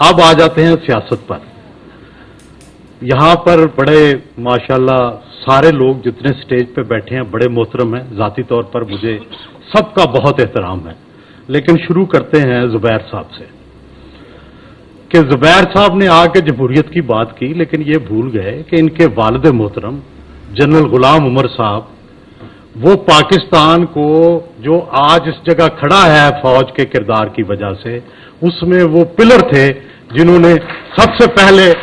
अब आ जाते हैं सियासत पर। यहाँ पर बड़े माशाल्लाह सारे लोग जितने स्टेज पे बैठे हैं बड़े मोहतरम हैं, ज़ाती तौर पर मुझे सबका बहुत एहतराम है। लेकिन शुरू करते हैं ज़ुबैर साहब से कि ज़ुबैर साहब ने आके जमहूरियत की बात की, लेकिन ये भूल गए कि इनके वालिद मोहतरम जनरल गुलाम उमर साहब वो पाकिस्तान को जो आज इस जगह खड़ा है फौज के किरदार की वजह से, उसमें वो पिलर थे जिन्होंने सबसे पहले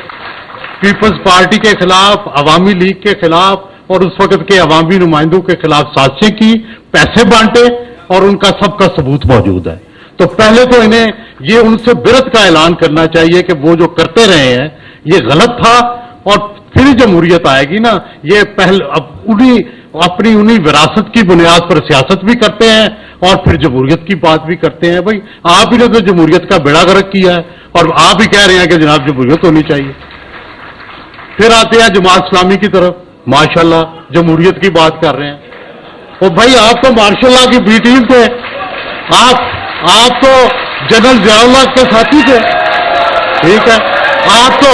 पीपल्स पार्टी के खिलाफ, अवामी लीग के खिलाफ और उस वक्त के अवामी नुमाइंदों के खिलाफ साजिशें की, पैसे बांटे और उनका सबका सबूत मौजूद है। तो पहले तो इन्हें ये उनसे बिरत का ऐलान करना चाहिए कि वो जो करते रहे हैं ये गलत था, और फिर जमहूरियत आएगी ना, ये पहले अब अपनी उन्हीं विरासत की बुनियाद पर सियासत भी करते हैं और फिर जमहूरियत की बात भी करते हैं। भाई आप ही ने तो जमहूरियत का बेड़ा गर्क किया है और आप ही कह रहे हैं कि जनाब जमहूरियत होनी चाहिए। फिर आते हैं जमात इस्लामी की तरफ, माशाल्लाह जमहूरियत की बात कर रहे हैं। और भाई आप तो मार्शल लॉ की बी टीम थे, आप तो जनरल जियाउल्लाह के साथी थे, ठीक है। आप तो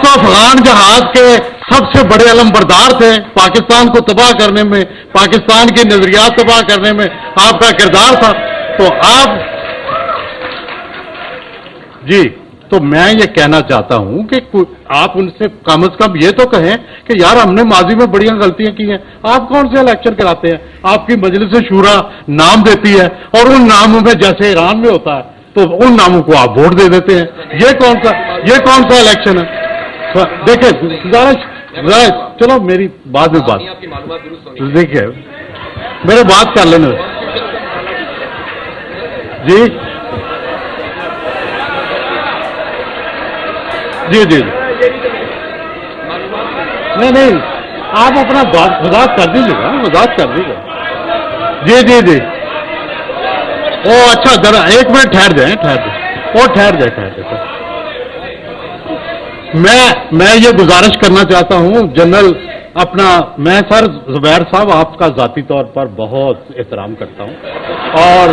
अफगान जहाज के सबसे बड़े अलमबरदार थे, पाकिस्तान को तबाह करने में, पाकिस्तान के नजरियात तबाह करने में आपका किरदार था। तो आप जी, तो मैं ये कहना चाहता हूं कि आप उनसे कम से कम ये तो कहें कि यार हमने माजी में बड़ी गलतियां की हैं। आप कौन से इलेक्शन कराते हैं? आपकी मजलिस शूरा नाम देती है और उन नामों में जैसे ईरान में होता है तो उन नामों को आप वोट दे देते हैं। ये कौन सा इलेक्शन है? देखिए चलो मेरी बाद में बात, देखिए मेरे बात कर लेने जी जी जी नहीं आप अपना मजाक कर दीजिएगा, मजाक कर दीजिएगा। जी जी जी ओ अच्छा जरा एक मिनट ठहर जाए। मैं ये गुजारिश करना चाहता हूं जनरल मैं सर ज़ुबैर साहब आपका ज़ाती तौर पर बहुत एहतराम करता हूं और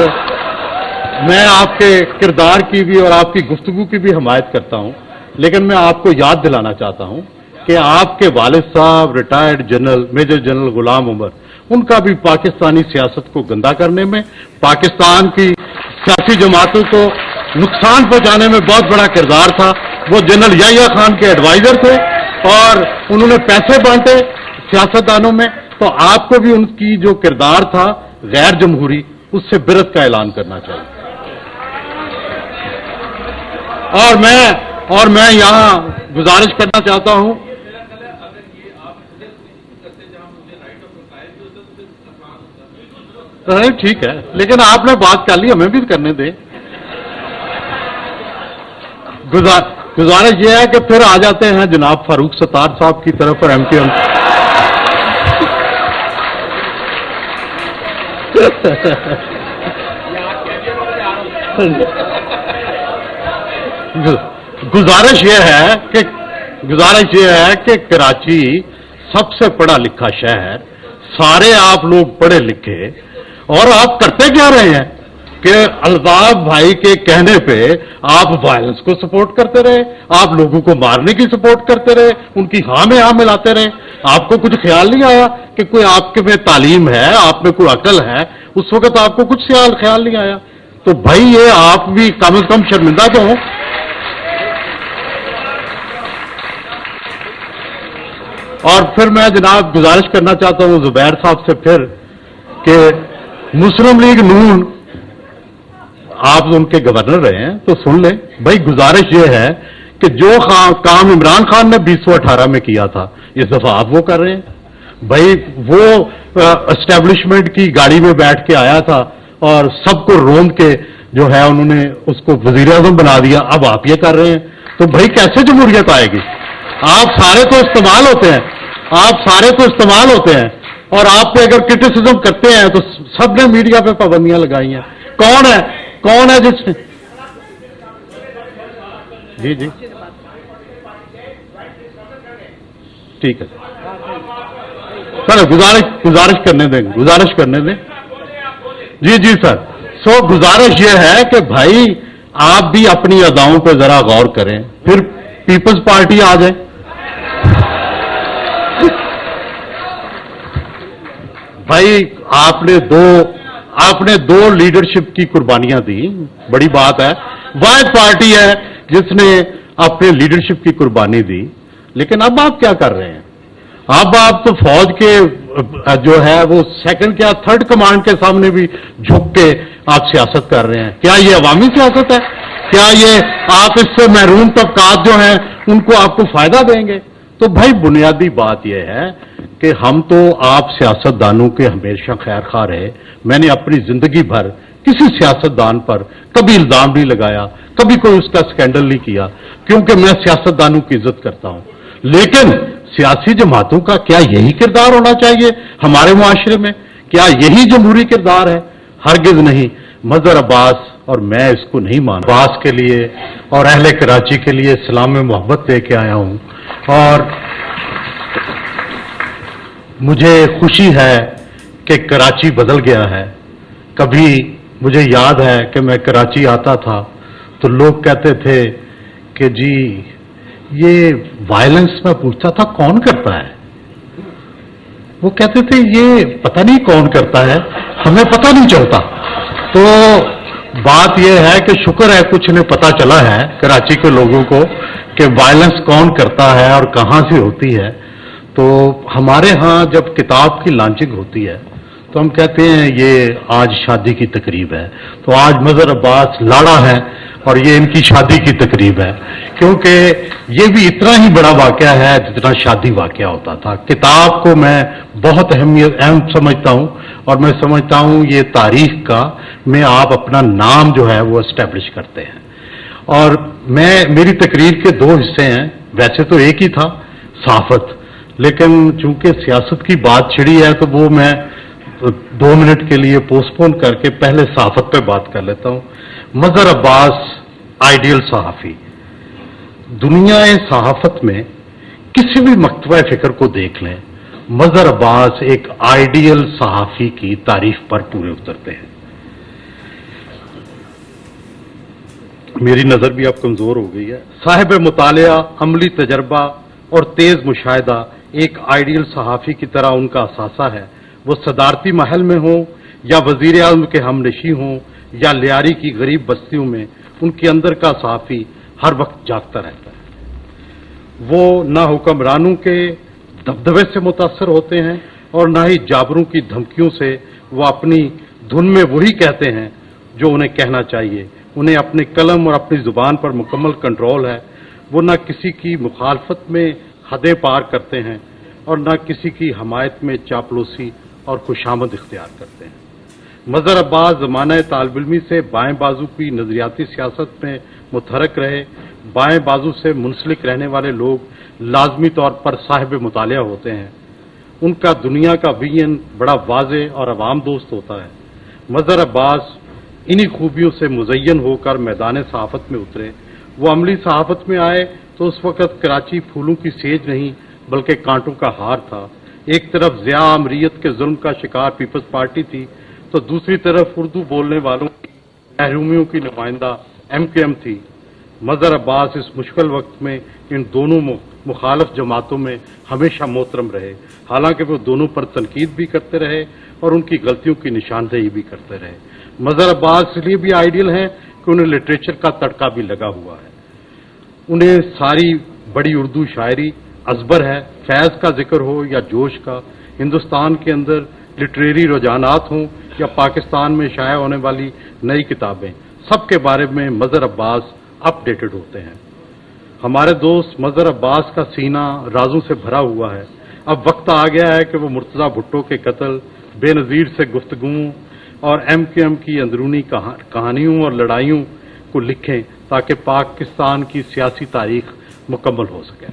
मैं आपके किरदार की भी और आपकी गुफ्तगू की भी हिमायत करता हूं, लेकिन मैं आपको याद दिलाना चाहता हूं कि आपके वालिद साहब रिटायर्ड जनरल मेजर जनरल गुलाम उमर, उनका भी पाकिस्तानी सियासत को गंदा करने में, पाकिस्तान की सियासी जमातों को नुकसान पहुंचाने में बहुत बड़ा किरदार था। वो जनरल याह्या खान के एडवाइजर थे और उन्होंने पैसे बांटे सियासतदानों में। तो आपको भी उनकी जो किरदार था गैर जमहूरी, उससे बिरत का ऐलान करना चाहिए। और मैं यहां गुजारिश करना चाहता हूं, ठीक है, लेकिन आपने बात कर ली, हमें भी करने दें। गुजारिश यह है कि फिर आ जाते हैं जनाब फारूक सत्तार साहब की तरफ और एमपीएम। गुजारिश यह है कि कराची सबसे पढ़ा लिखा शहर, सारे आप लोग पढ़े लिखे, और आप करते क्या रहे हैं कि अल्ताफ भाई के कहने पे आप वायलेंस को सपोर्ट करते रहे, आप लोगों को मारने की सपोर्ट करते रहे, उनकी हाँ में हाँ मिलाते रहे। आपको कुछ ख्याल नहीं आया कि कोई आपके में तालीम है, आप में कोई अकल है? उस वक्त आपको कुछ ख्याल नहीं आया? तो भाई ये आप भी कम से कम शर्मिंदा तो हो। और फिर मैं जनाब गुजारिश करना चाहता हूं ज़ुबैर साहब से फिर कि मुस्लिम लीग नून, आप उनके गवर्नर रहे हैं तो सुन लें भाई, गुजारिश ये है कि जो काम इमरान खान ने 2018 में किया था इस दफा आप वो कर रहे हैं। भाई वो एस्टेब्लिशमेंट की गाड़ी में बैठ के आया था और सबको रोंद के जो है उन्होंने उसको वजीर आजम बना दिया, अब आप ये कर रहे हैं। तो भाई कैसे जमहूरियत आएगी? आप सारे तो इस्तेमाल होते हैं, और आप पे अगर क्रिटिसिज्म करते हैं तो सबने मीडिया पे पाबंदियां लगाई हैं। कौन है जिसने? जी ठीक है सर, गुजारिश करने दें। जी सर। तो गुजारिश ये है कि भाई आप भी अपनी अदाओं पे जरा गौर करें, फिर पीपल्स पार्टी आ जाए। भाई आपने दो लीडरशिप की कुर्बानियां दी, बड़ी बात है। वाहिद पार्टी है जिसने अपने लीडरशिप की कुर्बानी दी, लेकिन अब आप क्या कर रहे हैं? अब आप तो फौज के जो है वो सेकंड क्या थर्ड कमांड के सामने भी झुक के आप सियासत कर रहे हैं। क्या ये अवामी सियासत है? क्या ये आप इससे महरूम तबकात जो हैं उनको आपको फायदा देंगे? तो भाई बुनियादी बात यह है कि हम तो आप सियासतदानों के हमेशा खैर खा रहे। मैंने अपनी जिंदगी भर किसी सियासतदान पर कभी इल्जाम नहीं लगाया, कभी कोई उसका स्कैंडल नहीं किया, क्योंकि मैं सियासतदानों की इज्जत करता हूं। लेकिन सियासी जमातों का क्या यही किरदार होना चाहिए हमारे मुआशरे में? क्या यही जमहूरी किरदार है? हरगिज नहीं। मजहर अब्बास और मैं इसको नहीं मानता। अब्बास के लिए और अहले कराची के लिए सलाम में मोहब्बत लेके आया हूं, और मुझे खुशी है कि कराची बदल गया है। कभी मुझे याद है कि मैं कराची आता था तो लोग कहते थे कि जी ये वायलेंस, में पूछता था कौन करता है? वो कहते थे ये पता नहीं कौन करता है, हमें पता नहीं चलता। तो बात यह है कि शुक्र है कुछ ने पता चला है कराची के लोगों को कि वायलेंस कौन करता है और कहां से होती है। तो हमारे यहाँ जब किताब की लॉन्चिंग होती है तो हम कहते हैं ये आज शादी की तकरीब है, तो आज मजहर अब्बास लाड़ा है और ये इनकी शादी की तकरीब है, क्योंकि ये भी इतना ही बड़ा वाकया है जितना शादी वाकया होता था। किताब को मैं बहुत अहम समझता हूँ, और मैं समझता हूँ ये तारीख का में आप अपना नाम जो है वो एस्टेब्लिश करते हैं। और मेरी तकरीर के दो हिस्से हैं, वैसे तो एक ही था, सहाफत, लेकिन चूंकि सियासत की बात छिड़ी है तो वो मैं 2 मिनट के लिए पोस्टपोन करके पहले सहाफत पे बात कर लेता हूं। मजहर अब्बास आइडियल सहाफी। दुनिया सहाफत में किसी भी मकतबा फिक्र को देख लें, मजहर अब्बास एक आइडियल सहाफी की तारीफ पर पूरे उतरते हैं। मेरी नजर भी अब कमजोर हो गई है। साहिब मुतालिया, अमली तजर्बा और तेज मुशाहिदा एक आइडियल सहाफी की तरह उनका असासा है। वो सदारती महल में हो या वजीर आज़म के हमनशी हों या लियारी की गरीब बस्तियों में, उनके अंदर का सहाफी हर वक्त जागता रहता है। वो ना हुक्मरानों के दबदबे से मुतासर होते हैं और ना ही जाबरों की धमकियों से। वो अपनी धुन में वही कहते हैं जो उन्हें कहना चाहिए। उन्हें अपने कलम और अपनी जुबान पर मुकम्मल कंट्रोल है। वो ना किसी की मुखालफत में हदें पार करते हैं और ना किसी की हमायत में चापलूसी और खुशामद इख्तियार करते हैं। मजहर अब्बास ज़माना तालिब इल्मी से बाएं बाजू की नजरियाती सियासत में मुतहरक रहे। बाएं बाजू से मुंसलिक रहने वाले लोग लाजमी तौर पर साहिब मुतालिया होते हैं। उनका दुनिया का विजन बड़ा वाज़े और अवाम दोस्त होता है। मजहर अब्बास इन्हीं खूबियों से मुज़य्यन होकर मैदान सहाफत में उतरे। वो अमली सहाफत में आए तो उस वक़्त कराची फूलों की सेज नहीं बल्कि कांटों का हार था। एक तरफ ज़िया अमरीयत के जुल्म का शिकार पीपल्स पार्टी थी, तो दूसरी तरफ उर्दू बोलने वालों की महरूमियों की नुमाइंदा MQM थी। मजहर अब्बास इस मुश्किल वक्त में इन दोनों मुखालफ जमातों में हमेशा मोहतरम रहे। हालांकि वो दोनों पर तनकीद भी करते रहे और उनकी गलतियों की निशानदेही भी करते रहे। मजहर अब्बास इसलिए भी आइडियल हैं कि उन्हें लिटरेचर का तड़का भी लगा हुआ है। उन्हें सारी बड़ी उर्दू शायरी अजबर है। फैज़ का जिक्र हो या जोश का, हिंदुस्तान के अंदर लिटरेरी रुझानात हों या पाकिस्तान में शाया होने वाली नई किताबें, सबके बारे में मजहर अब्बास अपडेटेड होते हैं। हमारे दोस्त मजहर अब्बास का सीना राजों से भरा हुआ है। अब वक्त आ गया है कि वो मुर्तज़ा भुट्टो के कत्ल, बेनज़ीर से गुफ्तगुओं और MQM की अंदरूनी कहानियों और लड़ाइयों को लिखें ताकि पाकिस्तान की सियासी तारीख मुकम्मल हो सके।